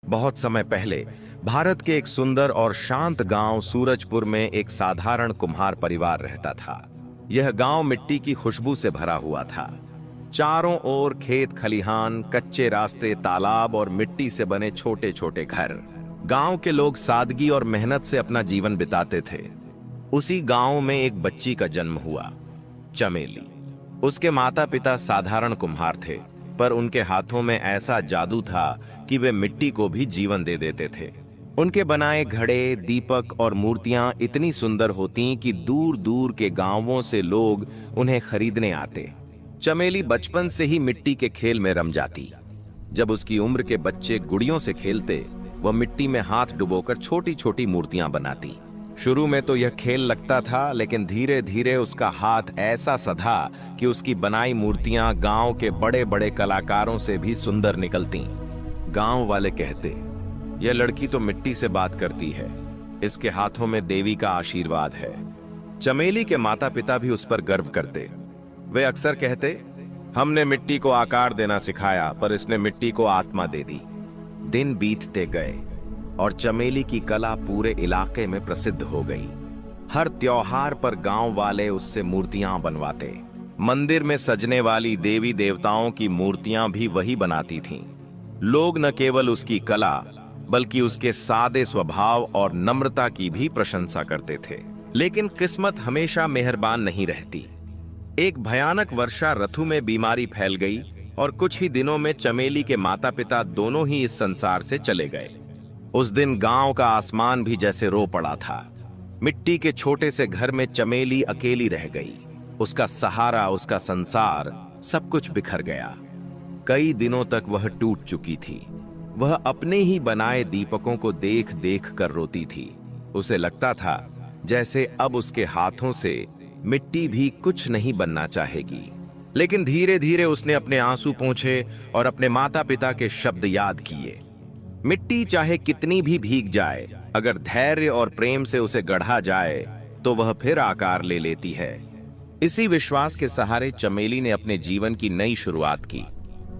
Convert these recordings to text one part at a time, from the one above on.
बहुत समय पहले भारत के एक सुंदर और शांत गांव सूरजपुर में एक साधारण कुम्हार परिवार रहता था। यह गांव मिट्टी की खुशबू से भरा हुआ था। चारों ओर खेत खलिहान, कच्चे रास्ते, तालाब और मिट्टी से बने छोटे छोटे घर। गांव के लोग सादगी और मेहनत से अपना जीवन बिताते थे। उसी गांव में एक बच्ची का जन्म हुआ, चमेली। उसके माता पिता साधारण कुम्हार थे, पर उनके हाथों में ऐसा जादू था कि वे मिट्टी को भी जीवन दे देते थे। उनके बनाए घड़े, दीपक और मूर्तियां इतनी सुंदर होती कि दूर दूर के गांवों से लोग उन्हें खरीदने आते। चमेली बचपन से ही मिट्टी के खेल में रम जाती। जब उसकी उम्र के बच्चे गुड़ियों से खेलते, वह मिट्टी में हाथ डुबोकर छोटी छोटी मूर्तियां बनाती। शुरू में तो यह खेल लगता था, लेकिन धीरे धीरे उसका हाथ ऐसा सधा कि उसकी बनाई मूर्तियां गांव के बड़े बड़े कलाकारों से भी सुंदर निकलती। गांव वाले कहते, यह लड़की तो मिट्टी से बात करती है, इसके हाथों में देवी का आशीर्वाद है। चमेली के माता पिता भी उस पर गर्व करते। वे अक्सर कहते, हमने मिट्टी को आकार देना सिखाया, पर इसने मिट्टी को आत्मा दे दी। दिन बीतते गए और चमेली की कला पूरे इलाके में प्रसिद्ध हो गई। हर त्योहार पर गांव वाले उससे मूर्तियां बनवाते। मंदिर में सजने वाली देवी देवताओं की मूर्तियां भी वही बनाती थीं। लोग न केवल उसकी कला, बल्कि उसके सादे स्वभाव और नम्रता की भी प्रशंसा करते थे। लेकिन किस्मत हमेशा मेहरबान नहीं रहती। एक भयानक वर्षा ऋतु में बीमारी फैल गई और कुछ ही दिनों में चमेली के माता पिता दोनों ही इस संसार से चले गए। उस दिन गांव का आसमान भी जैसे रो पड़ा था। मिट्टी के छोटे से घर में चमेली अकेली रह गई। उसका सहारा, उसका संसार, सब कुछ बिखर गया। कई दिनों तक वह टूट चुकी थी। वह अपने ही बनाए दीपकों को देख देख कर रोती थी। उसे लगता था जैसे अब उसके हाथों से मिट्टी भी कुछ नहीं बनना चाहेगी। लेकिन धीरे धीरे उसने अपने आंसू पोंछे और अपने माता पिता के शब्द याद किए। मिट्टी चाहे कितनी भी भीग जाए, अगर धैर्य और प्रेम से उसे गढ़ा जाए तो वह फिर आकार ले लेती है। इसी विश्वास के सहारे चमेली ने अपने जीवन की नई शुरुआत की।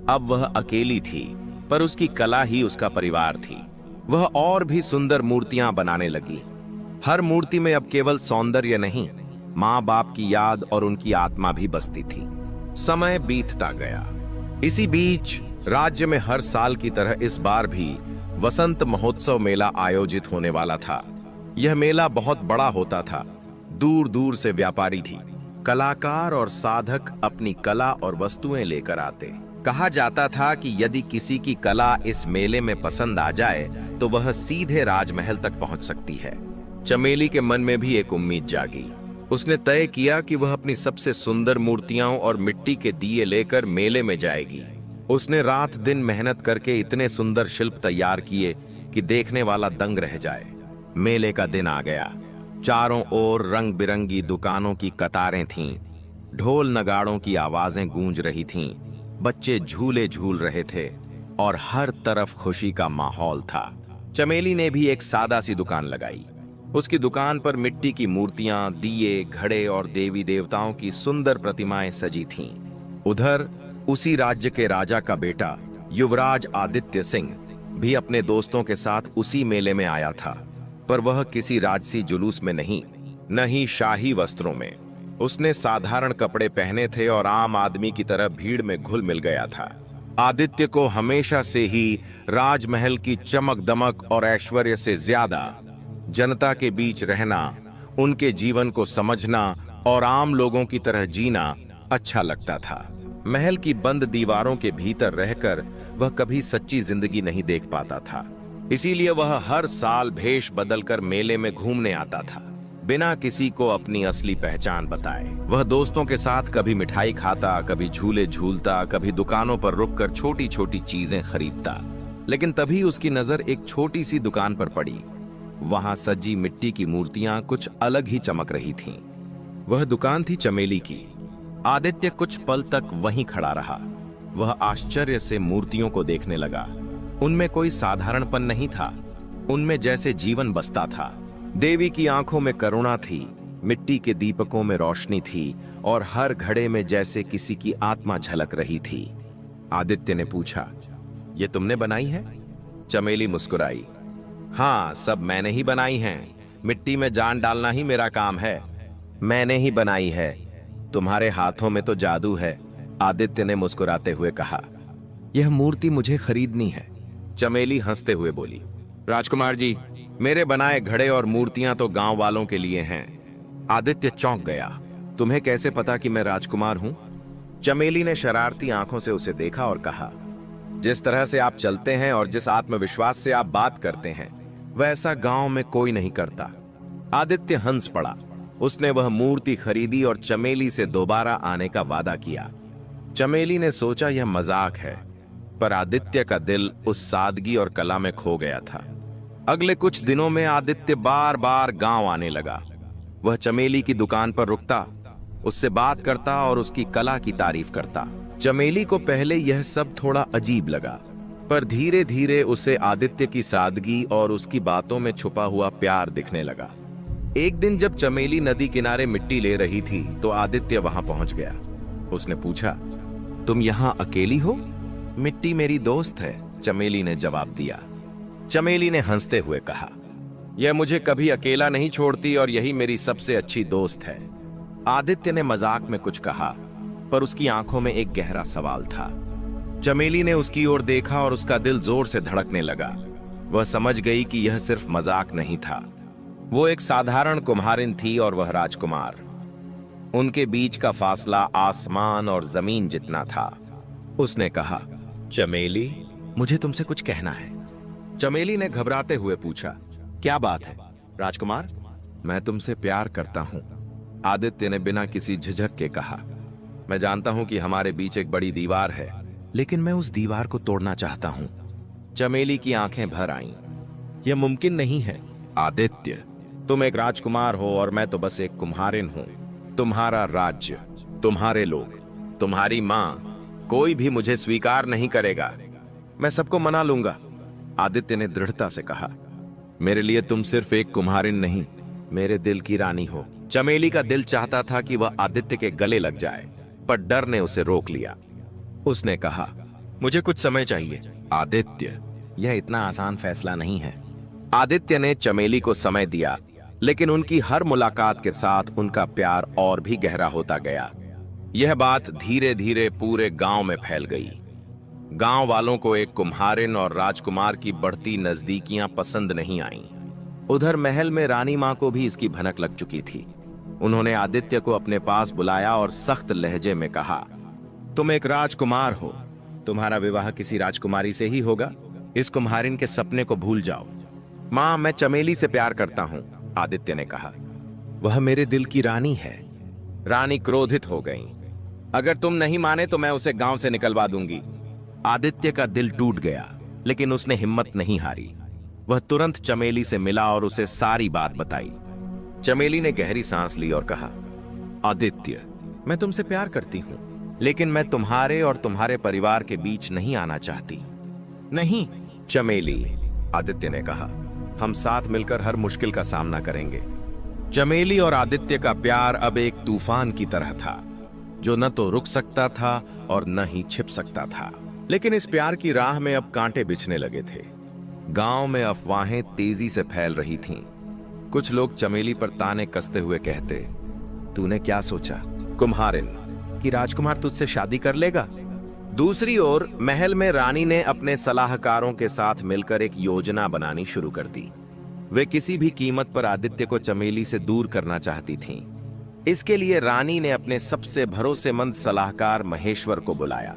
अब वह अकेली थी, पर उसकी कला ही उसका परिवार थी। वह और भी सुंदर मूर्तियां बनाने लगी। हर मूर्ति में अब केवल सौंदर्य नहीं, माँ बाप की याद और उनकी आत्मा भी बसती थी। समय बीतता गया। इसी बीच राज्य में हर साल की तरह इस बार भी वसंत महोत्सव मेला आयोजित होने वाला था। यह मेला बहुत बड़ा होता था। दूर दूर से व्यापारी भी, कलाकार और साधक अपनी कला और वस्तुएं लेकर आते। कहा जाता था कि यदि किसी की कला इस मेले में पसंद आ जाए तो वह सीधे राजमहल तक पहुंच सकती है। चमेली के मन में भी एक उम्मीद जागी। उसने तय किया कि वह अपनी सबसे सुंदर मूर्तियां और मिट्टी के दिए लेकर मेले में जाएगी। उसने रात दिन मेहनत करके इतने सुंदर शिल्प तैयार किए कि देखने वाला दंग रह जाए। मेले का दिन आ गया। चारों ओर रंग बिरंगी दुकानों की कतारें थीं। ढोल नगाड़ों की आवाजें गूंज रही थीं। बच्चे झूले झूल रहे थे और हर तरफ खुशी का माहौल था। चमेली ने भी एक सादा सी दुकान लगाई। उसकी दुकान पर मिट्टी की मूर्तियां, दिए, घड़े और देवी देवताओं की सुंदर प्रतिमाएं सजी थीं। उधर उसी राज्य के राजा का बेटा युवराज आदित्य सिंह भी अपने दोस्तों के साथ उसी मेले में आया था, पर वह किसी राजसी जुलूस में नहीं, न ही शाही वस्त्रों में। उसने साधारण कपड़े पहने थे और आम आदमी की तरह भीड़ में घुल मिल गया था। आदित्य को हमेशा से ही राजमहल की चमक दमक और ऐश्वर्य से ज्यादा जनता के बीच रहना, उनके जीवन को समझना और आम लोगों की तरह जीना अच्छा लगता था। महल की बंद दीवारों के भीतर रहकर वह कभी सच्ची जिंदगी नहीं देख पाता था। इसीलिए वह हर साल भेष बदलकर मेले में घूमने आता था, बिना किसी को अपनी असली पहचान बताए। वह दोस्तों के साथ कभी मिठाई खाता, कभी झूले झूलता, कभी दुकानों पर रुककर छोटी छोटी चीजें खरीदता। लेकिन तभी उसकी नजर एक छोटी सी दुकान पर पड़ी। वहां सजी मिट्टी की मूर्तियां कुछ अलग ही चमक रही थीं। वह दुकान थी चमेली की। आदित्य कुछ पल तक वहीं खड़ा रहा। वह आश्चर्य से मूर्तियों को देखने लगा। उनमें कोई साधारणपन नहीं था, उनमें जैसे जीवन बसता था। देवी की आंखों में करुणा थी, मिट्टी के दीपकों में रोशनी थी और हर घड़े में जैसे किसी की आत्मा झलक रही थी। आदित्य ने पूछा, ये तुमने बनाई है? चमेली मुस्कुराई। हाँ, सब मैंने ही बनाई हैं। मिट्टी में जान डालना ही मेरा काम है। मैंने ही बनाई है। तुम्हारे हाथों में तो जादू है, आदित्य ने मुस्कुराते हुए कहा। यह मूर्ति मुझे खरीदनी है, चमेली हंसते हुए बोली। राजकुमार जी, मेरे बनाए घड़े और मूर्तियां तो गांव वालों के लिए हैं। आदित्य चौंक गया। तुम्हें कैसे पता कि मैं राजकुमार हूं? चमेली ने शरारती आंखों से उसे देखा और कहा, जिस तरह से आप चलते हैं और जिस आत्मविश्वास से आप बात करते हैं, वैसा गांव में कोई नहीं करता। आदित्य हंस पड़ा। उसने वह मूर्ति खरीदी और चमेली से दोबारा आने का वादा किया। चमेली ने सोचा यह मजाक है, पर आदित्य का दिल उस सादगी और कला में खो गया था। अगले कुछ दिनों में आदित्य बार बार गांव आने लगा। वह चमेली की दुकान पर रुकता, उससे बात करता और उसकी कला की तारीफ करता। चमेली को पहले यह सब थोड़ा अजीब लगा, पर धीरे धीरे उसे आदित्य की सादगी और उसकी बातों में छुपा हुआ प्यार दिखने लगा। एक दिन जब चमेली नदी किनारे मिट्टी ले रही थी तो आदित्य वहां पहुंच गया। उसने पूछा, तुम यहां अकेली हो? मिट्टी मेरी दोस्त है, चमेली ने जवाब दिया। चमेली ने हंसते हुए कहा, यह मुझे कभी अकेला नहीं छोड़ती और यही मेरी सबसे अच्छी दोस्त है। आदित्य ने मजाक में कुछ कहा, पर उसकी आंखों में एक गहरा सवाल था। चमेली ने उसकी ओर देखा और उसका दिल जोर से धड़कने लगा। वह समझ गई कि यह सिर्फ मजाक नहीं था। वो एक साधारण कुम्हारिन थी और वह राजकुमार। उनके बीच का फासला आसमान और जमीन जितना था। उसने कहा, चमेली, मुझे तुमसे कुछ कहना है। चमेली ने घबराते हुए पूछा, क्या बात है राजकुमार? मैं तुमसे प्यार करता हूं, आदित्य ने बिना किसी झिझक के कहा। मैं जानता हूं कि हमारे बीच एक बड़ी दीवार है, लेकिन मैं उस दीवार को तोड़ना चाहता हूं। चमेली की आंखें भर आईं। यह मुमकिन नहीं है आदित्य, तुम एक राजकुमार हो और मैं तो बस एक कुम्हारिन हूं। तुम्हारा राज्य, तुम्हारे लोग, तुम्हारी मां, कोई भी मुझे स्वीकार नहीं करेगा। मैं सबको मना लूंगा, आदित्य ने दृढ़ता से कहा। मेरे लिए तुम सिर्फ एक कुम्हारिन नहीं, मेरे दिल की रानी हो। चमेली का दिल चाहता था कि वह आदित्य के गले लग जाए, पर डर ने उसे रोक लिया। उसने कहा, मुझे कुछ समय चाहिए। आदित्य, यह इतना आसान फैसला नहीं है। आदित्य ने चमेली को समय दिया, लेकिन उनकी हर मुलाकात के साथ उनका प्यार और भी गहरा होता गया। यह बात धीरे धीरे पूरे गांव में फैल गई। गांव वालों को एक कुम्हारिन और राजकुमार की बढ़ती नजदीकियां पसंद नहीं आईं। उधर महल में रानी मां को भी इसकी भनक लग चुकी थी। उन्होंने आदित्य को अपने पास बुलाया और सख्त लहजे में कहा, तुम एक राजकुमार हो, तुम्हारा विवाह किसी राजकुमारी से ही होगा। इस कुम्हारिन के सपने को भूल जाओ। मां, मैं चमेली से प्यार करता हूं, आदित्य ने कहा। वह मेरे दिल की रानी है। रानी क्रोधित हो गई। अगर तुम नहीं माने तो मैं उसे गांव से निकलवा दूंगी। आदित्य का दिल टूट गया, लेकिन उसने हिम्मत नहीं हारी। वह तुरंत चमेली से मिला और उसे सारी बात बताई। चमेली ने गहरी सांस ली और कहा, आदित्य, मैं तुमसे प्यार करती हूं, लेकिन मैं तुम्हारे और तुम्हारे परिवार के बीच नहीं आना चाहती। नहीं चमेली, आदित्य ने कहा, हम साथ मिलकर हर मुश्किल का सामना करेंगे। चमेली और आदित्य का प्यार अब एक तूफान की तरह था, जो न तो रुक सकता था और न ही छिप सकता था। लेकिन इस प्यार की राह में अब कांटे बिछने लगे थे। गांव में अफवाहें तेजी से फैल रही थीं। कुछ लोग चमेली पर ताने कसते हुए कहते, तूने क्या सोचा कुम्हारिन, कि राजकुमार तुझसे शादी कर लेगा? दूसरी ओर महल में रानी ने अपने सलाहकारों के साथ मिलकर एक योजना बनानी शुरू कर दी। वे किसी भी कीमत पर आदित्य को चमेली से दूर करना चाहती थीं। इसके लिए रानी ने अपने सबसे भरोसेमंद सलाहकार महेश्वर को बुलाया।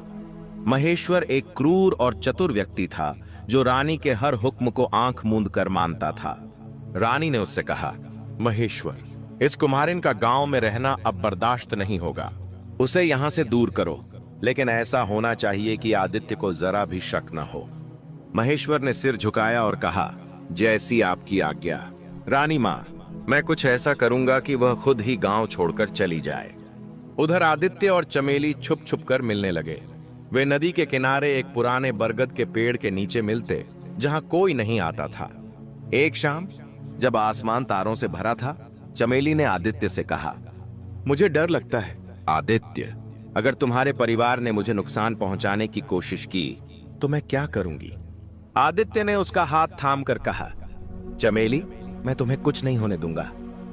महेश्वर एक क्रूर और चतुर व्यक्ति था, जो रानी के हर हुक्म को आंख मूंद कर मानता था। रानी ने उससे कहा, महेश्वर, इस कुम्हारिन का गांव में रहना अब बर्दाश्त नहीं होगा। उसे यहां से दूर करो, लेकिन ऐसा होना चाहिए कि आदित्य को जरा भी शक न हो। महेश्वर ने सिर झुकाया और कहा, जैसी आपकी आज्ञा रानी मां, मैं कुछ ऐसा करूंगा कि वह खुद ही गांव छोड़कर चली जाए। उधर आदित्य और चमेली छुप छुप कर मिलने लगे। वे नदी के किनारे एक पुराने बरगद के पेड़ के नीचे मिलते, जहां कोई नहीं आता था। एक शाम जब आसमान तारों से भरा था, चमेली ने आदित्य से कहा, मुझे डर लगता है आदित्य, अगर तुम्हारे परिवार ने मुझे नुकसान पहुंचाने की कोशिश की तो मैं क्या करूंगी? आदित्य ने उसका हाथ थाम कर कहा, चमेली, मैं तुम्हें कुछ नहीं होने दूंगा।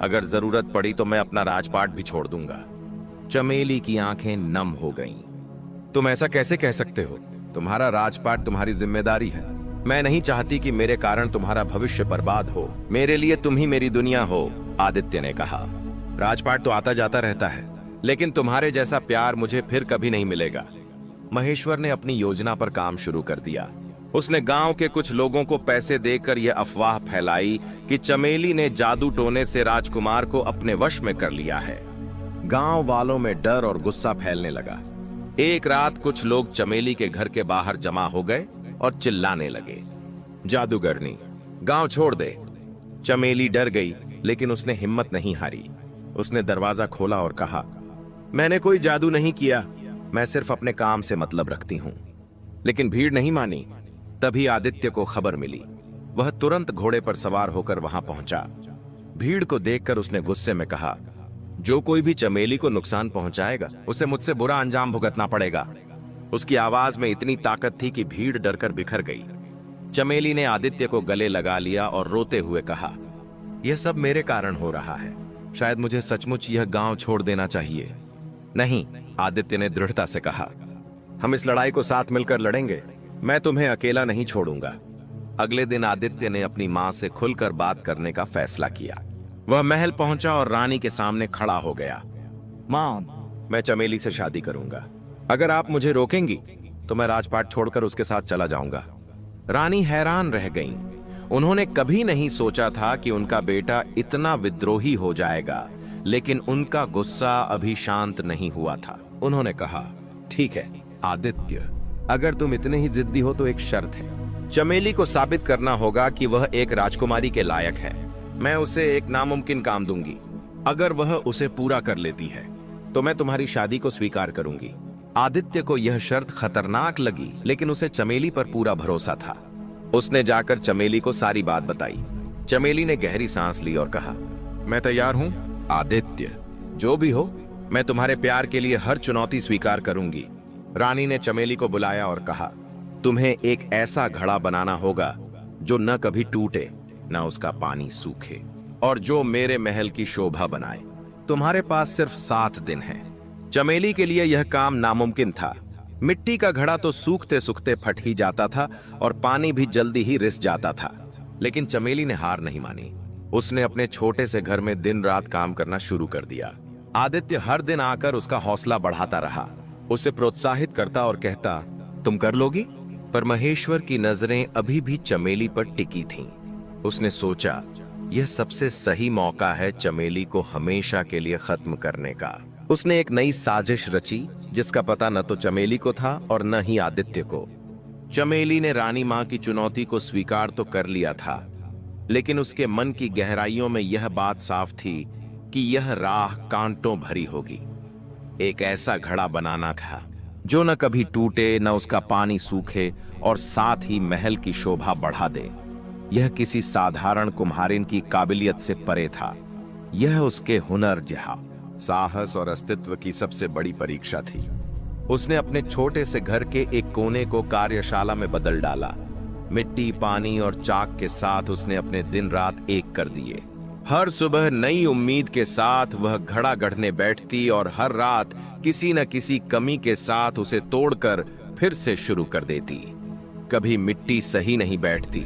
अगर जरूरत पड़ी तो मैं अपना राजपाट भी छोड़ दूंगा। चमेली की आंखें नम हो गईं। तुम ऐसा कैसे कह सकते हो? तुम्हारा राजपाट तुम्हारी जिम्मेदारी है। मैं नहीं चाहती कि मेरे कारण तुम्हारा भविष्य बर्बाद हो। मेरे लिए तुम ही मेरी दुनिया हो, आदित्य ने कहा। राजपाट तो आता जाता रहता है, लेकिन तुम्हारे जैसा प्यार मुझे फिर कभी नहीं मिलेगा। महेश्वर ने अपनी योजना पर काम शुरू कर दिया। उसने गांव के कुछ लोगों को पैसे देकर यह अफवाह फैलाई कि चमेली ने जादू टोने से राजकुमार को अपने वश में कर लिया है। गांव वालों में डर और गुस्सा फैलने लगा। एक रात कुछ लोग चमेली के घर के बाहर जमा हो गए और चिल्लाने लगे, जादूगरनी, गांव छोड़ दे। चमेली डर गई, लेकिन उसने हिम्मत नहीं हारी। उसने दरवाजा खोला और कहा, मैंने कोई जादू नहीं किया, मैं सिर्फ अपने काम से मतलब रखती हूं। लेकिन भीड़ नहीं मानी। तभी आदित्य को खबर मिली। वह तुरंत घोड़े पर सवार होकर वहां पहुंचा। भीड़ को देखकर उसने गुस्से में कहा, जो कोई भी चमेली को नुकसान पहुंचाएगा उसे मुझसे बुरा अंजाम भुगतना पड़ेगा। उसकी आवाज में इतनी ताकत थी कि भीड़ डरकर बिखर गई। चमेली ने आदित्य को गले लगा लिया और रोते हुए कहा, यह सब मेरे कारण हो रहा है। शायद मुझे सचमुच यह गांव छोड़ देना चाहिए। नहीं, आदित्य ने दृढ़ता से कहा, हम इस लड़ाई को साथ मिलकर लड़ेंगे। मैं तुम्हें अकेला नहीं छोड़ूंगा। अगले दिन आदित्य ने अपनी मां से खुलकर बात करने का फैसला किया। वह महल पहुंचा और रानी के सामने खड़ा हो गया। मां, मैं चमेली से शादी करूंगा। अगर आप मुझे रोकेंगी तो मैं राजपाट छोड़कर उसके साथ चला जाऊंगा। रानी हैरान रह गईं। उन्होंने कभी नहीं सोचा था कि उनका बेटा इतना विद्रोही हो जाएगा, लेकिन उनका गुस्सा अभी शांत नहीं हुआ था। उन्होंने कहा, ठीक है आदित्य, अगर तुम इतने ही जिद्दी हो तो एक शर्त है। चमेली को साबित करना होगा कि वह एक राजकुमारी के लायक है। मैं उसे एक नामुमकिन काम दूंगी। अगर वह उसे पूरा कर लेती है तो मैं तुम्हारी शादी को स्वीकार करूंगी। आदित्य को यह शर्त खतरनाक लगी, लेकिन उसे चमेली पर पूरा भरोसा था। उसने जाकर चमेली को सारी बात बताई। चमेली ने गहरी सांस ली और कहा, मैं तैयार हूं आदित्य, जो भी हो, मैं तुम्हारे प्यार के लिए हर चुनौती स्वीकार करूंगी। रानी ने चमेली को बुलाया और कहा, तुम्हें एक ऐसा घड़ा बनाना होगा जो न कभी टूटे, न उसका पानी सूखे, और जो मेरे महल की शोभा बनाए। तुम्हारे पास सिर्फ 7 दिन हैं। चमेली के लिए यह काम नामुमकिन था। मिट्टी का घड़ा तो सूखते सूखते फट ही जाता था और पानी भी जल्दी ही रिस जाता था। लेकिन चमेली ने हार नहीं मानी। उसने अपने छोटे से घर में दिन रात काम करना शुरू कर दिया। आदित्य हर दिन आकर उसका हौसला बढ़ाता रहा, उसे प्रोत्साहित करता और कहता, तुम कर लोगी। पर महेश्वर की नजरें अभी भी चमेली पर टिकी थीं। उसने सोचा, यह सबसे सही मौका है चमेली को हमेशा के लिए खत्म करने का। उसने एक नई साजिश रची, जिसका पता न तो चमेली को था और न ही आदित्य को। चमेली ने रानी मां की चुनौती को स्वीकार तो कर लिया था, लेकिन उसके मन की गहराइयों में यह बात साफ थी कि यह राह कांटों भरी होगी। एक ऐसा घड़ा बनाना था जो न कभी टूटे, न उसका पानी सूखे, और साथ ही महल की शोभा बढ़ा दे। यह किसी साधारण कुम्हारिन की काबिलियत से परे था। यह उसके हुनर, जहाँ साहस और अस्तित्व की सबसे बड़ी परीक्षा थी। उसने अपने छोटे से घर के एक कोने को कार्यशाला में बदल डाला। मिट्टी, पानी और चाक के साथ उसने अपने दिन रात एक कर दिए। हर सुबह नई उम्मीद के साथ वह घड़ा गढ़ने बैठती और हर रात किसी न किसी कमी के साथ उसे तोड़कर फिर से शुरू कर देती। कभी मिट्टी सही नहीं बैठती,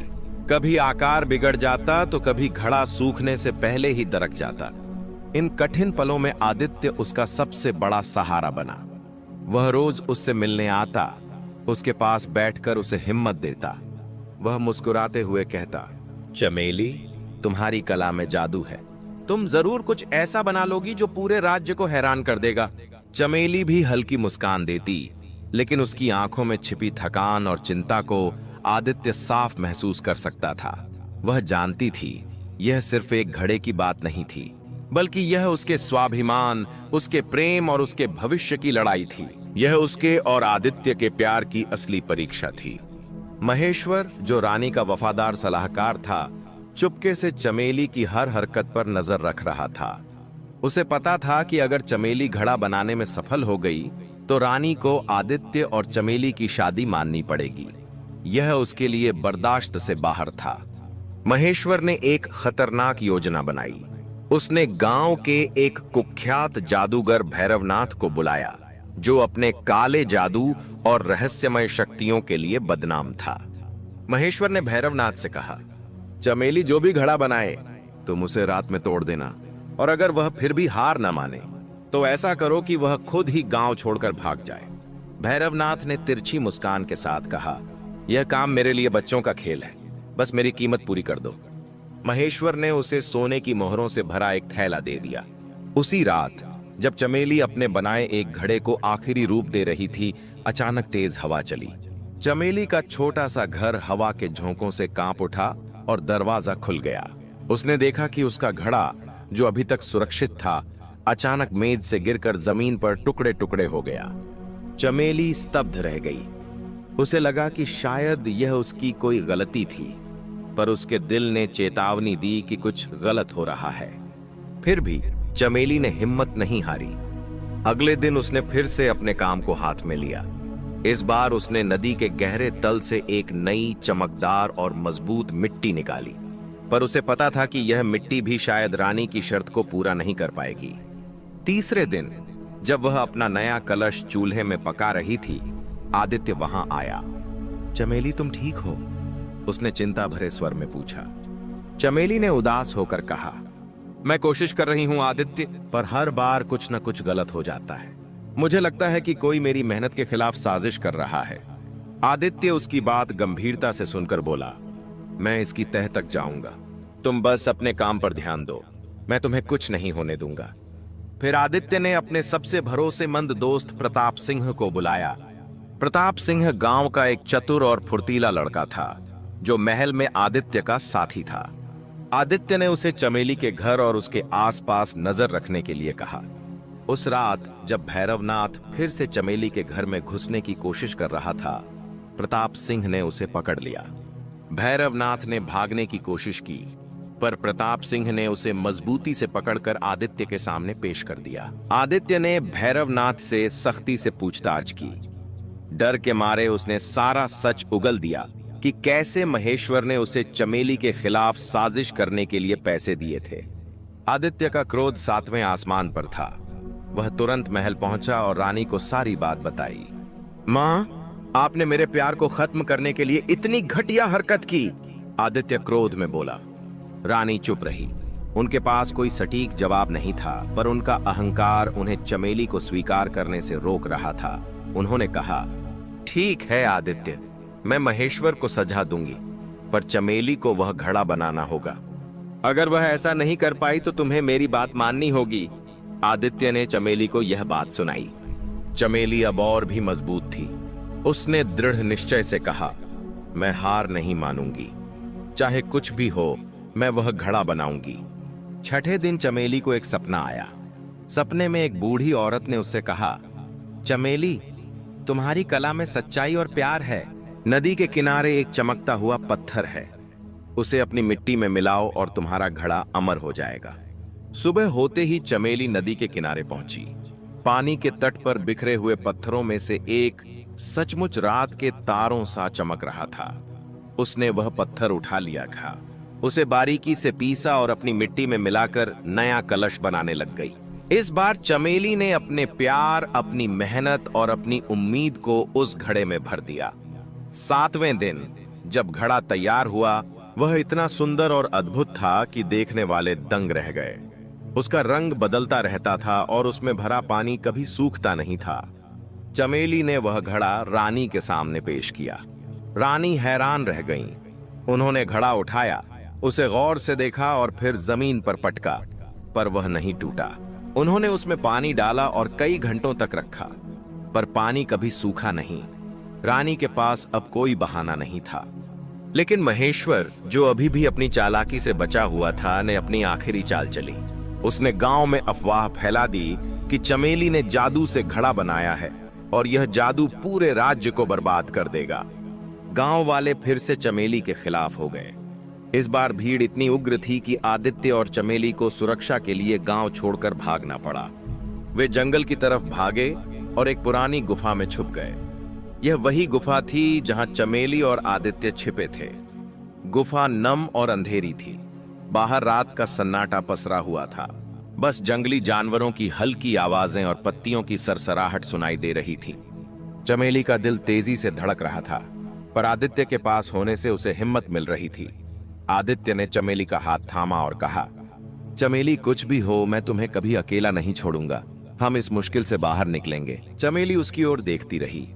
कभी आकार बिगड़ जाता, तो कभी घड़ा सूखने से पहले ही दरक जाता। इन कठिन पलों में आदित्य उसका सबसे बड़ा सहारा बना। वह रोज उससे मिलने आता, उसके पास बैठकर उसे हिम्मत देता। वह मुस्कुराते हुए कहता, चमेली, तुम्हारी कला में जादू है। तुम जरूर कुछ ऐसा बना लोगी जो पूरे राज्य को हैरान कर देगा। चमेली भी हल्की मुस्कान देती, लेकिन उसकी आंखों में छिपी थकान और चिंता को आदित्य साफ महसूस कर सकता था। वह जानती थी यह सिर्फ एक घड़े की बात नहीं थी, बल्कि यह उसके स्वाभिमान, उसके प्रेम और उसके भविष्य की लड़ाई थी। यह उसके और आदित्य के प्यार की असली परीक्षा थी। महेश्वर, जो रानी का वफादार सलाहकार था, चुपके से चमेली की हर हरकत पर नजर रख रहा था। उसे पता था कि अगर चमेली घड़ा बनाने में सफल हो गई तो रानी को आदित्य और चमेली की शादी माननी पड़ेगी। यह उसके लिए बर्दाश्त से बाहर था। महेश्वर ने एक खतरनाक योजना बनाई। उसने गांव के एक कुख्यात जादूगर भैरवनाथ को बुलाया, जो अपने काले जादू और रहस्यमय शक्तियों के लिए बदनाम था। महेश्वर ने भैरवनाथ से कहा, चमेली जो भी घड़ा बनाए तुम उसे रात में तोड़ देना, और अगर वह फिर भी हार न माने तो ऐसा करो कि वह खुद ही गांव छोड़कर भाग जाए। भैरवनाथ ने तिरछी मुस्कान के साथ कहा, यह काम मेरे लिए बच्चों का खेल है, बस मेरी कीमत पूरी कर दो। महेश्वर ने उसे सोने की मोहरों से भरा एक थैला दे दिया। उसी रात जब चमेली अपने बनाए एक घड़े को आखिरी रूप दे रही थी, अचानक तेज हवा चली। चमेली का छोटा सा घर हवा के झोंकों से कांप उठा और दरवाजा खुल गया। उसने देखा कि उसका घड़ा, जो अभी तक सुरक्षित था, अचानक मेज से गिरकर जमीन पर टुकड़े टुकड़े हो गया। चमेली स्तब्ध रह गई। उसे लगा कि शायद यह उसकी कोई गलती थी, पर उसके दिल ने चेतावनी दी कि कुछ गलत हो रहा है। फिर भी चमेली ने हिम्मत नहीं हारी। अगले दिन उसने फिर से अपने काम को हाथ में लिया। इस बार उसने नदी के गहरे तल से एक नई चमकदार और मजबूत मिट्टी निकाली, पर उसे पता था कि यह मिट्टी भी शायद रानी की शर्त को पूरा नहीं कर पाएगी। तीसरे दिन जब वह अपना नया कलश चूल्हे में पका रही थी, आदित्य वहां आया। चमेली तुम ठीक हो? उसने चिंता भरे स्वर में पूछा। चमेली ने उदास होकर कहा, मैं कोशिश कर रही हूं आदित्य, पर हर बार कुछ न कुछ गलत हो जाता है। मुझे लगता है कि कोई मेरी मेहनत के खिलाफ साजिश कर रहा है। आदित्य उसकी बात गंभीरता से सुनकर बोला, मैं इसकी तह तक जाऊंगा, तुम बस अपने काम पर ध्यान दो, मैं तुम्हें कुछ नहीं होने दूंगा। फिर आदित्य ने अपने सबसे भरोसेमंद दोस्त प्रताप सिंह को बुलाया। प्रताप सिंह गांव का एक चतुर और फुर्तीला लड़का था, जो महल में आदित्य का साथी था। आदित्य ने उसे चमेली के घर और उसके आसपास नजर रखने के लिए कहा। उस रात जब भैरवनाथ फिर से चमेली के घर में घुसने की कोशिश कर रहा था, प्रताप सिंह ने उसे पकड़ लिया। भैरवनाथ ने भागने की कोशिश की, पर प्रताप सिंह ने उसे मजबूती से पकड़कर आदित्य के सामने पेश कर दिया। आदित्य ने भैरवनाथ से सख्ती से पूछताछ की। डर के मारे उसने सारा सच उगल दिया कि कैसे महेश्वर ने उसे चमेली के खिलाफ साजिश करने के लिए पैसे दिए थे। आदित्य का क्रोध 7वें आसमान पर था। वह तुरंत महल पहुंचा और रानी को सारी बात बताई। मां, आपने मेरे प्यार को खत्म करने के लिए इतनी घटिया हरकत की, आदित्य क्रोध में बोला। रानी चुप रही। उनके पास कोई सटीक जवाब नहीं था, पर उनका अहंकार उन्हें चमेली को स्वीकार करने से रोक रहा था। उन्होंने कहा, ठीक है आदित्य, मैं महेश्वर को सजा दूंगी, पर चमेली को वह घड़ा बनाना होगा। अगर वह ऐसा नहीं कर पाई तो तुम्हें मेरी बात माननी होगी। आदित्य ने चमेली को यह बात सुनाई। चमेली अब और भी मजबूत थी। उसने दृढ़ निश्चय से कहा, मैं हार नहीं मानूंगी, चाहे कुछ भी हो, मैं वह घड़ा बनाऊंगी। छठे दिन चमेली को एक सपना आया। सपने में एक बूढ़ी औरत ने उससे कहा, चमेली, तुम्हारी कला में सच्चाई और प्यार है। नदी के किनारे एक चमकता हुआ पत्थर है, उसे अपनी मिट्टी में मिलाओ और तुम्हारा घड़ा अमर हो जाएगा। सुबह होते ही चमेली नदी के किनारे पहुंची। पानी के तट पर बिखरे हुए पत्थरों में से एक सचमुच रात के तारों सा चमक रहा था। उसने वह पत्थर उठा लिया था, उसे बारीकी से पीसा और अपनी मिट्टी में मिलाकर नया कलश बनाने लग गई। इस बार चमेली ने अपने प्यार, अपनी मेहनत और अपनी उम्मीद को उस घड़े में भर दिया। 7वें दिन जब घड़ा तैयार हुआ, वह इतना सुंदर और अद्भुत था कि देखने वाले दंग रह गए। उसका रंग बदलता रहता था और उसमें भरा पानी कभी सूखता नहीं था। चमेली ने वह घड़ा रानी के सामने पेश किया। रानी हैरान रह गईं। उन्होंने घड़ा उठाया, उसे गौर से देखा और फिर जमीन पर पटका, पर वह नहीं टूटा। उन्होंने उसमें पानी डाला और कई घंटों तक रखा, पर पानी कभी सूखा नहीं। रानी के पास अब कोई बहाना नहीं था। लेकिन महेश्वर, जो अभी भी अपनी चालाकी से बचा हुआ था, ने अपनी आखिरी चाल चली। उसने गांव में अफवाह फैला दी कि चमेली ने जादू से घड़ा बनाया है और यह जादू पूरे राज्य को बर्बाद कर देगा। गांव वाले फिर से चमेली के खिलाफ हो गए। इस बार भीड़ इतनी उग्र थी कि आदित्य और चमेली को सुरक्षा के लिए गांव छोड़कर भागना पड़ा। वे जंगल की तरफ भागे और एक पुरानी गुफा में छुप गए। यह वही गुफा थी जहां चमेली और आदित्य छिपे थे। गुफा नम और अंधेरी थी। बाहर रात का सन्नाटा पसरा हुआ था। बस जंगली जानवरों की हल्की आवाजें और पत्तियों की सरसराहट सुनाई दे रही थी। चमेली का दिल तेजी से धड़क रहा था, पर आदित्य के पास होने से उसे हिम्मत मिल रही थी। आदित्य ने चमेली का हाथ थामा और कहा, चमेली, कुछ भी हो, मैं तुम्हें कभी अकेला नहीं छोड़ूंगा। हम इस मुश्किल से बाहर निकलेंगे। चमेली उसकी ओर देखती रही।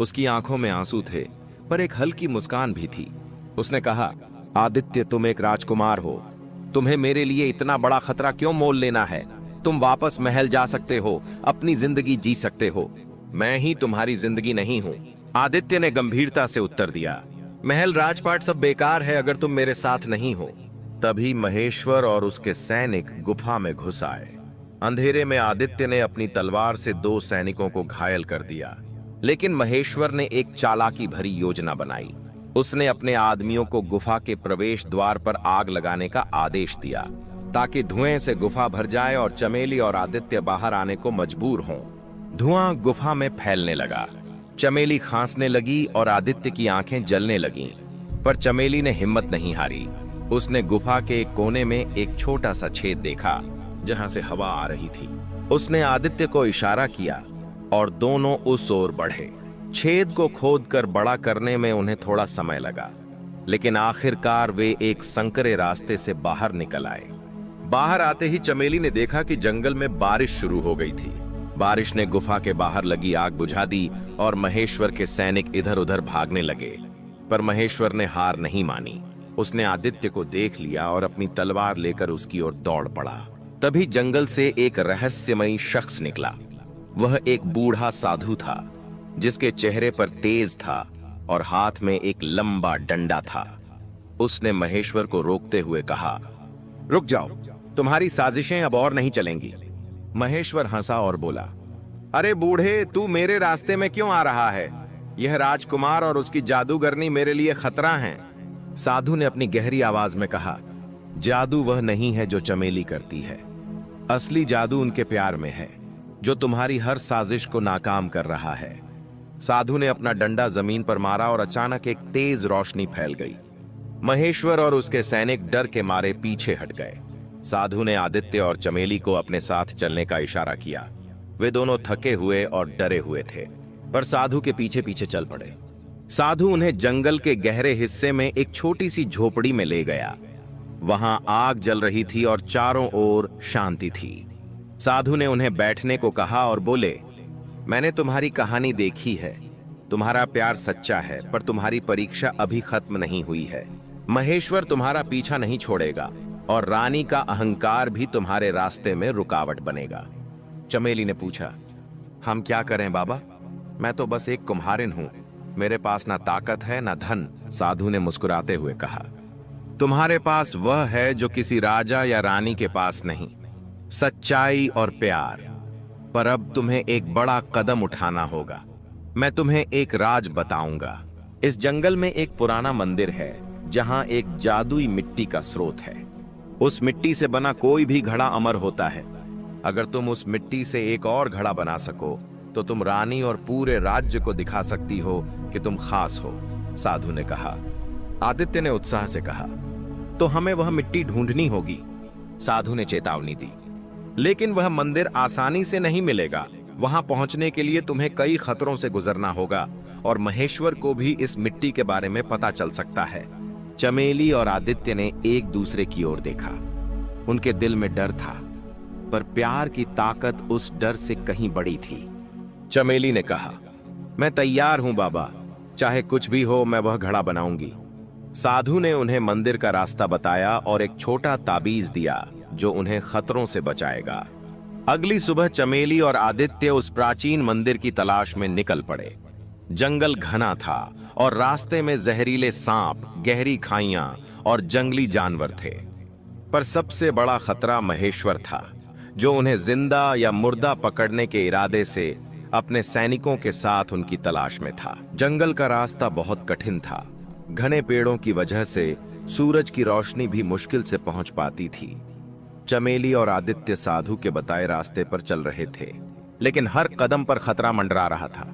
उसकी आंखों में आंसू थे, पर एक हल्की मुस्कान भी थी। उसने कहा, आदित्य, तुम एक राजकुमार हो। तुम्हें मेरे लिए इतना बड़ा खतरा क्यों मोल लेना है? तुम वापस महल जा सकते हो, अपनी जिंदगी जी सकते हो। मैं ही तुम्हारी जिंदगी नहीं हूं। आदित्य ने गंभीरता से उत्तर दिया, महल राजपाट सब बेकार है अगर तुम मेरे साथ नहीं हो। तभी महेश्वर और उसके सैनिक गुफा में घुस आए। अंधेरे में आदित्य ने अपनी तलवार से 2 सैनिकों को घायल कर दिया, लेकिन महेश्वर ने एक चालाकी भरी योजना बनाई। उसने अपने आदमियों को गुफा के प्रवेश द्वार पर आग लगाने का आदेश दिया, ताकि धुएं से गुफा भर जाए और चमेली और आदित्य बाहर आने को मजबूर हों। धुआं गुफा में फैलने लगा। चमेली खांसने लगी और आदित्य की आंखें जलने लगीं, पर चमेली ने हिम्मत नहीं हारी। उसने गुफा के एक कोने में एक छोटा सा छेद देखा, जहां से हवा आ रही थी। उसने आदित्य को इशारा किया और दोनों उस ओर बढ़े। छेद को खोदकर बड़ा करने में उन्हें थोड़ा समय लगा, लेकिन आखिरकार वे एक संकरे रास्ते से बाहर निकल आए। बाहर आते ही चमेली ने देखा कि जंगल में बारिश शुरू हो गई थी। बारिश ने गुफा के बाहर लगी आग बुझा दी और महेश्वर के सैनिक इधर उधर भागने लगे, पर महेश्वर ने हार नहीं मानी। उसने आदित्य को देख लिया और अपनी तलवार लेकर उसकी ओर दौड़ पड़ा। तभी जंगल से एक रहस्यमयी शख्स निकला। वह एक बूढ़ा साधु था, जिसके चेहरे पर तेज था और हाथ में एक लंबा डंडा था। उसने महेश्वर को रोकते हुए कहा, रुक जाओ, तुम्हारी साजिशें अब और नहीं चलेंगी। महेश्वर हंसा और बोला, अरे बूढ़े, तू मेरे रास्ते में क्यों आ रहा है? यह राजकुमार और उसकी जादूगरनी मेरे लिए खतरा हैं। साधु ने अपनी गहरी आवाज में कहा, जादू वह नहीं है जो चमेली करती है। असली जादू उनके प्यार में है, जो तुम्हारी हर साजिश को नाकाम कर रहा है। साधु ने अपना डंडा जमीन पर मारा और अचानक एक तेज रोशनी फैल गई। महेश्वर और उसके सैनिक डर के मारे पीछे हट गए। साधु ने आदित्य और चमेली को अपने साथ चलने का इशारा किया। वे दोनों थके हुए और डरे हुए थे, पर साधु के पीछे पीछे चल पड़े। साधु उन्हें जंगल के गहरे हिस्से में एक छोटी सी झोपड़ी में ले गया। वहां आग जल रही थी और चारों ओर शांति थी। साधु ने उन्हें बैठने को कहा और बोले, मैंने तुम्हारी कहानी देखी है। तुम्हारा प्यार सच्चा है, पर तुम्हारी परीक्षा अभी खत्म नहीं हुई है। महेश्वर तुम्हारा पीछा नहीं छोड़ेगा और रानी का अहंकार भी तुम्हारे रास्ते में रुकावट बनेगा। चमेली ने पूछा, हम क्या करें बाबा? मैं तो बस एक कुम्हारिन हूं। मेरे पास ना ताकत है ना धन। साधु ने मुस्कुराते हुए कहा, तुम्हारे पास वह है जो किसी राजा या रानी के पास नहीं, सच्चाई और प्यार। पर अब तुम्हें एक बड़ा कदम उठाना होगा। मैं तुम्हें एक राज बताऊंगा। इस जंगल में एक पुराना मंदिर है, जहां एक जादुई मिट्टी का स्रोत है। उस मिट्टी से बना कोई भी घड़ा अमर होता है। अगर तुम उस मिट्टी से एक और घड़ा बना सको, तो तुम रानी और पूरे राज्य को दिखा सकती हो कि तुम खास हो। साधु ने कहा। आदित्य ने उत्साह से कहा, तो हमें वह मिट्टी ढूंढनी होगी। साधु ने चेतावनी दी, लेकिन वह मंदिर आसानी से नहीं मिलेगा। वहां पहुंचने के लिए तुम्हें कई खतरों से गुजरना होगा और महेश्वर को भी इस मिट्टी के बारे में पता चल सकता है। चमेली और आदित्य ने एक दूसरे की ओर देखा। उनके दिल में डर था, पर प्यार की ताकत उस डर से कहीं बड़ी थी। चमेली ने कहा, मैं तैयार हूं बाबा, चाहे कुछ भी हो मैं वह घड़ा बनाऊंगी। साधु ने उन्हें मंदिर का रास्ता बताया और एक छोटा ताबीज दिया जो उन्हें खतरों से बचाएगा। अगली सुबह चमेली और आदित्य उस प्राचीन मंदिर की तलाश में निकल पड़े। जंगल घना था और रास्ते में जहरीले सांप, गहरी खाइयां और जंगली जानवर थे। पर सबसे बड़ा खतरा महेश्वर था, जो उन्हें जिंदा या मुर्दा पकड़ने के इरादे से अपने सैनिकों के साथ उनकी तलाश में था। जंगल का रास्ता बहुत कठिन था। घने पेड़ों की वजह से सूरज की रोशनी भी मुश्किल से पहुंच पाती थी। चमेली और आदित्य साधु के बताए रास्ते पर चल रहे थे, लेकिन हर कदम पर खतरा मंडरा रहा था।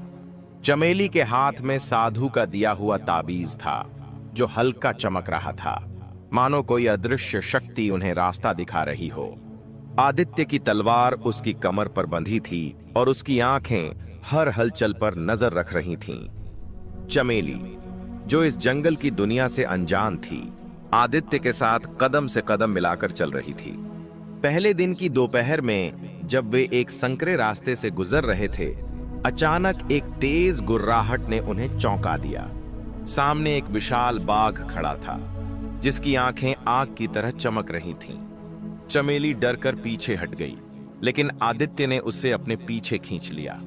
चमेली के हाथ में साधु का दिया हुआ ताबीज था जो हल्का चमक रहा था, मानो कोई अदृश्य शक्ति उन्हें रास्ता दिखा रही हो। आदित्य की तलवार उसकी कमर पर बंधी थी और उसकी आंखें हर हलचल पर नजर रख रही थीं। चमेली, जो इस जंगल की दुनिया से अनजान थी, आदित्य के साथ कदम से कदम मिलाकर चल रही थी। पहले दिन की दोपहर में जब वे एक संकरे रास्ते से गुजर रहे थे, अचानक एक तेज गुर्राहट ने उन्हें चौंका दिया। सामने एक विशाल बाघ खड़ा था जिसकी आंखें आग की तरह चमक रही थीं। चमेली डरकर पीछे हट गई, लेकिन आदित्य ने उसे अपने पीछे खींच लिया।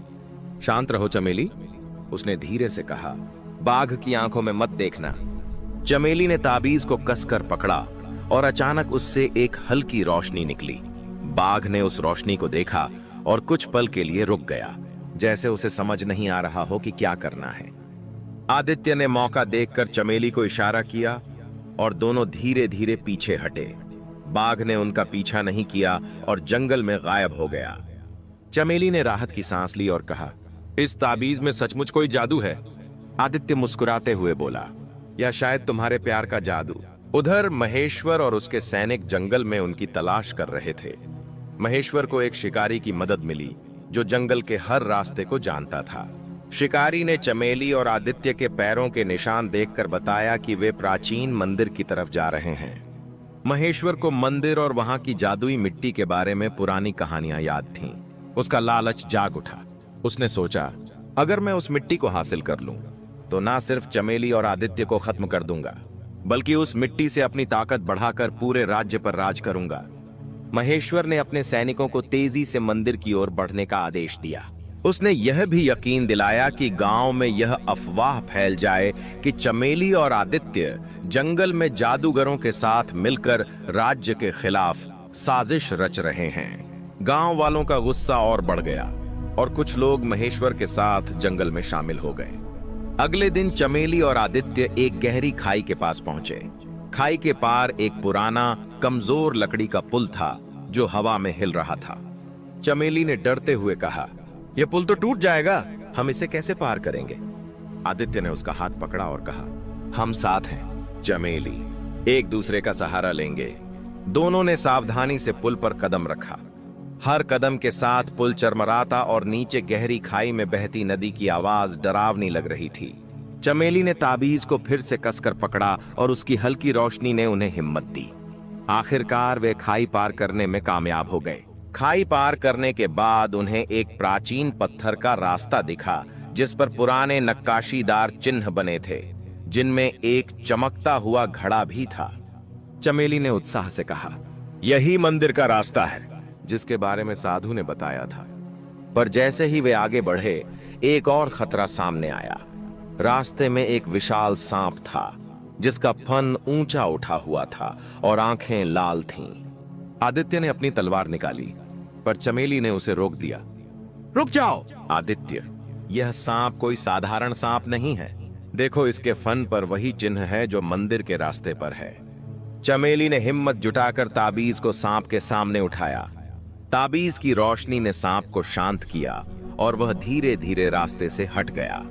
शांत रहो चमेली, उसने धीरे से कहा, बाघ की आंखों में मत देखना। चमेली ने ताबीज को कसकर पकड़ा और अचानक उससे एक हल्की रोशनी निकली। बाघ ने उस रोशनी को देखा और कुछ पल के लिए रुक गया, जैसे उसे समझ नहीं आ रहा हो कि क्या करना है। आदित्य ने मौका देखकर चमेली को इशारा किया और दोनों धीरे धीरे पीछे हटे। बाघ ने उनका पीछा नहीं किया और जंगल में गायब हो गया। चमेली ने राहत की सांस ली और कहा, इस ताबीज में सचमुच कोई जादू है? आदित्य मुस्कुराते हुए बोला, या शायद तुम्हारे प्यार का जादू। उधर महेश्वर और उसके सैनिक जंगल में उनकी तलाश कर रहे थे। महेश्वर को एक शिकारी की मदद मिली जो जंगल के हर रास्ते को जानता था। शिकारी ने चमेली और आदित्य के पैरों के निशान देखकर बताया कि वे प्राचीन मंदिर की तरफ जा रहे हैं। महेश्वर को मंदिर और वहां की जादुई मिट्टी के बारे में पुरानी कहानियां याद थीं। उसका लालच जाग उठा। उसने सोचा, अगर मैं उस मिट्टी को हासिल कर लूं तो ना सिर्फ चमेली और आदित्य को खत्म कर दूंगा, बल्कि उस मिट्टी से अपनी ताकत बढ़ाकर पूरे राज्य पर राज करूंगा। महेश्वर ने अपने सैनिकों को तेजी से मंदिर की ओर बढ़ने का आदेश दिया। उसने यह भी यकीन दिलाया कि गांव में यह अफवाह फैल जाए कि चमेली और आदित्य जंगल में जादूगरों के साथ मिलकर राज्य के खिलाफ साजिश रच रहे हैं। गांव वालों का गुस्सा और बढ़ गया और कुछ लोग महेश्वर के साथ जंगल में शामिल हो गए। अगले दिन चमेली और आदित्य एक गहरी खाई के पास पहुंचे। खाई के पार एक पुराना कमजोर लकड़ी का पुल था जो हवा में हिल रहा था। चमेली ने डरते हुए कहा, यह पुल तो टूट जाएगा, हम इसे कैसे पार करेंगे? आदित्य ने उसका हाथ पकड़ा और कहा, हम साथ हैं चमेली, एक दूसरे का सहारा लेंगे। दोनों ने सावधानी से पुल पर कदम रखा। हर कदम के साथ पुल चरमराता और नीचे गहरी खाई में बहती नदी की आवाज डरावनी लग रही थी। चमेली ने ताबीज को फिर से कसकर पकड़ा और उसकी हल्की रोशनी ने उन्हें हिम्मत दी। आखिरकार वे खाई पार करने में कामयाब हो गए। खाई पार करने के बाद उन्हें एक प्राचीन पत्थर का रास्ता दिखा जिस पर पुराने नक्काशीदार चिन्ह बने थे, जिनमें एक चमकता हुआ घड़ा भी था। चमेली ने उत्साह से कहा, यही मंदिर का रास्ता है जिसके बारे में साधु ने बताया था। पर जैसे ही वे आगे बढ़े, एक और खतरा सामने आया। रास्ते में एक विशाल सांप था जिसका फन ऊंचा उठा हुआ था और आंखें लाल थीं। आदित्य ने अपनी तलवार निकाली, पर चमेली ने उसे रोक दिया। रुक जाओ आदित्य, यह सांप कोई साधारण सांप नहीं है। देखो, इसके फन पर वही चिन्ह है जो मंदिर के रास्ते पर है। चमेली ने हिम्मत जुटाकर ताबीज को सांप के सामने उठाया। ताबीज की रोशनी ने सांप को शांत किया और वह धीरे धीरे रास्ते से हट गया।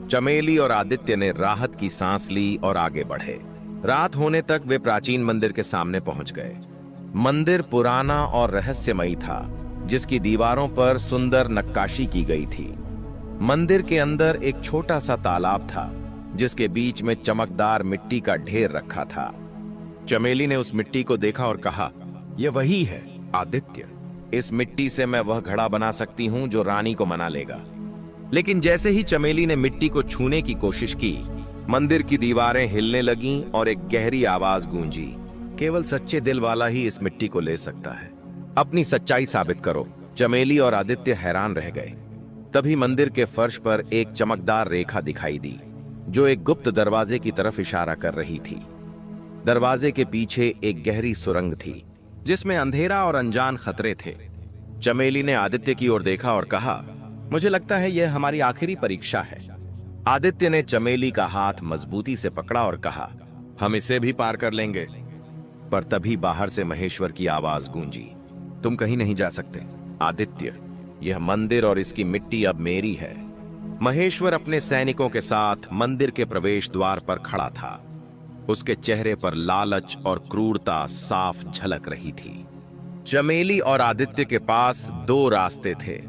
चमेली और आदित्य ने राहत की सांस ली और आगे बढ़े। रात होने तक वे प्राचीन मंदिर के सामने पहुंच गए। मंदिर पुराना और रहस्यमयी था, जिसकी दीवारों पर सुंदर नक्काशी की गई थी। मंदिर के अंदर एक छोटा सा तालाब था जिसके बीच में चमकदार मिट्टी का ढेर रखा था। चमेली ने उस मिट्टी को देखा और कहा, यह वही है आदित्य, इस मिट्टी से मैं वह घड़ा बना सकती हूं जो रानी को मना लेगा। लेकिन जैसे ही चमेली ने मिट्टी को छूने की कोशिश की, मंदिर की दीवारें हिलने लगीं और एक गहरी आवाज गूंजी, केवल सच्चे दिल वाला ही इस मिट्टी को ले सकता है। अपनी सच्चाई साबित करो। चमेली और आदित्य हैरान रह गए। तभी मंदिर के फर्श पर एक चमकदार रेखा दिखाई दी जो एक गुप्त दरवाजे की तरफ इशारा कर रही थी। दरवाजे के पीछे एक गहरी सुरंग थी जिसमें अंधेरा और अनजान खतरे थे। चमेली ने आदित्य की ओर देखा और कहा, मुझे लगता है यह हमारी आखिरी परीक्षा है। आदित्य ने चमेली का हाथ मजबूती से पकड़ा और कहा, हम इसे भी पार कर लेंगे। पर तभी बाहर से महेश्वर की आवाज गूंजी, तुम कहीं नहीं जा सकते आदित्य, यह मंदिर और इसकी मिट्टी अब मेरी है। महेश्वर अपने सैनिकों के साथ मंदिर के प्रवेश द्वार पर खड़ा था। उसके चेहरे पर लालच और क्रूरता साफ झलक रही थी। चमेली और आदित्य के पास दो रास्ते थे,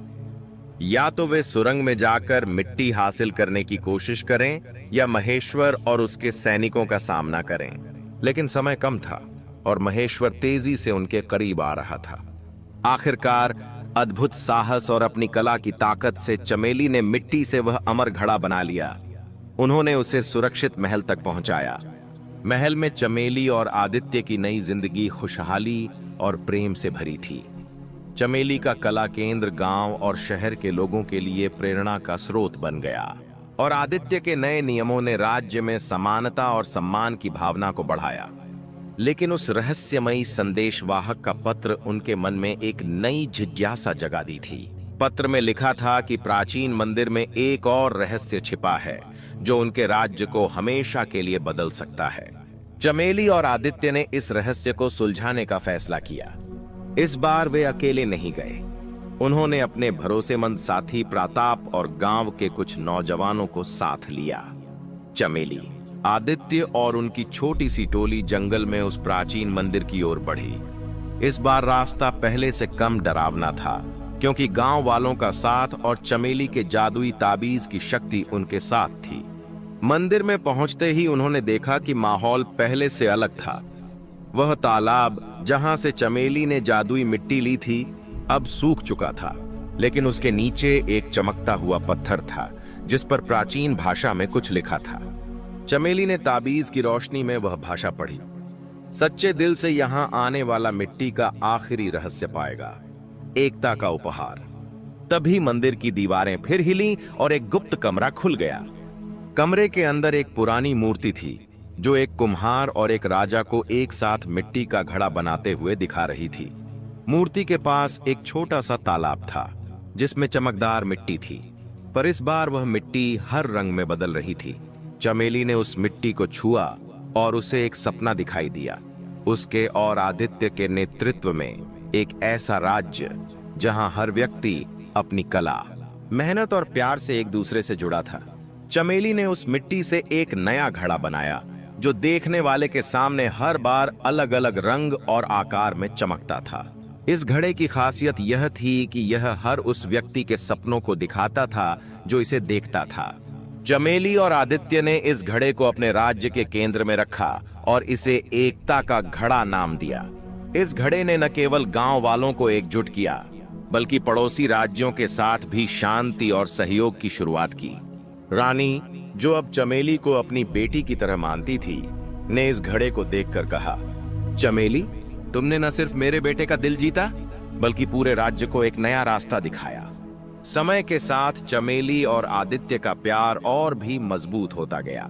या तो वे सुरंग में जाकर मिट्टी हासिल करने की कोशिश करें या महेश्वर और उसके सैनिकों का सामना करें। लेकिन समय कम था और महेश्वर तेजी से उनके करीब आ रहा था। आखिरकार अद्भुत साहस और अपनी कला की ताकत से चमेली ने मिट्टी से वह अमर घड़ा बना लिया। उन्होंने उसे सुरक्षित महल तक पहुंचाया। महल में चमेली और आदित्य की नई जिंदगी खुशहाली और प्रेम से भरी थी। चमेली का कला केंद्र गांव और शहर के लोगों के लिए प्रेरणा का स्रोत बन गया और आदित्य के नए नियमों ने राज्य में समानता और सम्मान की भावना को बढ़ाया। लेकिन उस रहस्यमयी संदेशवाहक का पत्र उनके मन में एक नई जिज्ञासा जगा दी थी। पत्र में लिखा था कि प्राचीन मंदिर में एक और रहस्य छिपा है जो उनके राज्य को हमेशा के लिए बदल सकता है। चमेली और आदित्य ने इस रहस्य को सुलझाने का फैसला किया। इस बार वे अकेले नहीं गए। उन्होंने अपने भरोसेमंद साथी प्रताप और गांव के कुछ नौजवानों को साथ लिया। चमेली, आदित्य और उनकी छोटी सी टोली जंगल में उस प्राचीन मंदिर की ओर बढ़ी। इस बार रास्ता पहले से कम डरावना था, क्योंकि गांव वालों का साथ और चमेली के जादुई ताबीज की शक्ति उनके साथ थी। मंदिर में पहुंचते ही उन्होंने देखा कि माहौल पहले से अलग था। वह तालाब जहां से चमेली ने जादुई मिट्टी ली थी अब सूख चुका था, लेकिन उसके नीचे एक चमकता हुआ पत्थर था जिस पर प्राचीन भाषा में कुछ लिखा था। चमेली ने ताबीज की रोशनी में वह भाषा पढ़ी। सच्चे दिल से यहां आने वाला मिट्टी का आखिरी रहस्य पाएगा, एकता का उपहार। तभी मंदिर की दीवारें फिर हिली और एक गुप्त कमरा खुल गया। कमरे के अंदर एक पुरानी मूर्ति थी जो एक कुम्हार और एक राजा को एक साथ मिट्टी का घड़ा बनाते हुए दिखा रही थी। मूर्ति के पास एक छोटा सा तालाब था जिसमें चमकदार मिट्टी थी, पर इस बार वह मिट्टी हर रंग में बदल रही थी। चमेली ने उस मिट्टी को छुआ और उसे एक सपना दिखाई दिया। उसके और आदित्य के नेतृत्व में एक ऐसा राज्य जहां हर व्यक्ति अपनी कला, मेहनत और प्यार से एक दूसरे से जुड़ा था। चमेली ने उस मिट्टी से एक नया घड़ा बनाया जो देखने वाले के सामने हर बार अलग अलग रंग और आकार में चमकता था। इस घड़े की खासियत यह थी कि यह हर उस व्यक्ति के सपनों को दिखाता था जो इसे देखता था। चमेली और आदित्य ने इस घड़े को अपने राज्य के केंद्र में रखा और इसे एकता का घड़ा नाम दिया। इस घड़े ने न केवल गांव वालों को एकजुट किया, बल्कि पड़ोसी राज्यों के साथ भी शांति और सहयोग की शुरुआत की। रानी, जो अब चमेली को अपनी बेटी की तरह मानती थी, ने इस घड़े को देखकर कहा, चमेली, तुमने न सिर्फ मेरे बेटे का दिल जीता, बल्कि पूरे राज्य को एक नया रास्ता दिखाया। समय के साथ चमेली और आदित्य का प्यार और भी मजबूत होता गया।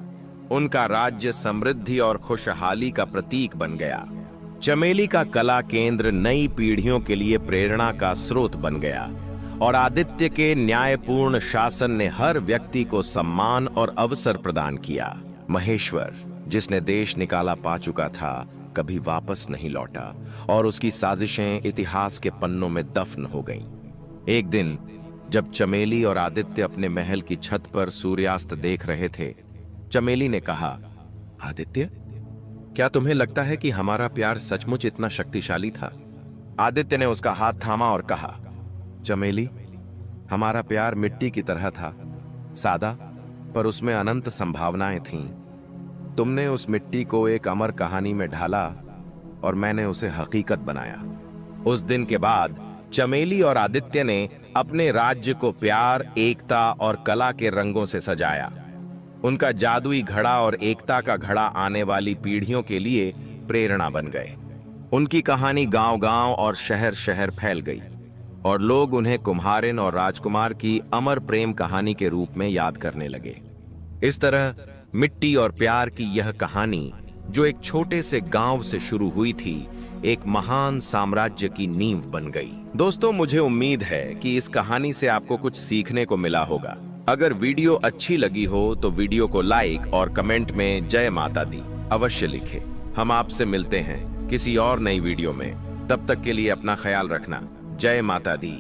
उनका राज्य समृद्धि और खुशहाली का प्रतीक बन गया। चमेली का कला केंद्र नई पीढ़ियों के लिए प्रेरणा का स्रोत बन गया और आदित्य के न्यायपूर्ण शासन ने हर व्यक्ति को सम्मान और अवसर प्रदान किया। महेश्वर, जिसने देश निकाला पा चुका था, कभी वापस नहीं लौटा और उसकी साजिशें इतिहास के पन्नों में दफन हो गईं। एक दिन जब चमेली और आदित्य अपने महल की छत पर सूर्यास्त देख रहे थे, चमेली ने कहा, आदित्य, क्या तुम्हें लगता है कि हमारा प्यार सचमुच इतना शक्तिशाली था? आदित्य ने उसका हाथ थामा और कहा, चमेली, हमारा प्यार मिट्टी की तरह था, सादा, पर उसमें अनंत संभावनाएं थीं। तुमने उस मिट्टी को एक अमर कहानी में ढाला और मैंने उसे हकीकत बनाया। उस दिन के बाद चमेली और आदित्य ने अपने राज्य को प्यार, एकता और कला के रंगों से सजाया। उनका जादुई घड़ा और एकता का घड़ा आने वाली पीढ़ियों के लिए प्रेरणा बन गए। उनकी कहानी गांव-गांव और शहर-शहर फैल गई और लोग उन्हें कुम्हारिन और राजकुमार की अमर प्रेम कहानी के रूप में याद करने लगे। इस तरह मिट्टी और प्यार की यह कहानी, जो एक छोटे से गांव से शुरू हुई थी, एक महान साम्राज्य की नींव बन गई। दोस्तों, मुझे उम्मीद है कि इस कहानी से आपको कुछ सीखने को मिला होगा। अगर वीडियो अच्छी लगी हो तो वीडियो को लाइक और कमेंट में जय माता दी अवश्य लिखें। हम आपसे मिलते हैं किसी और नई वीडियो में। तब तक के लिए अपना ख्याल रखना। जय माता दी।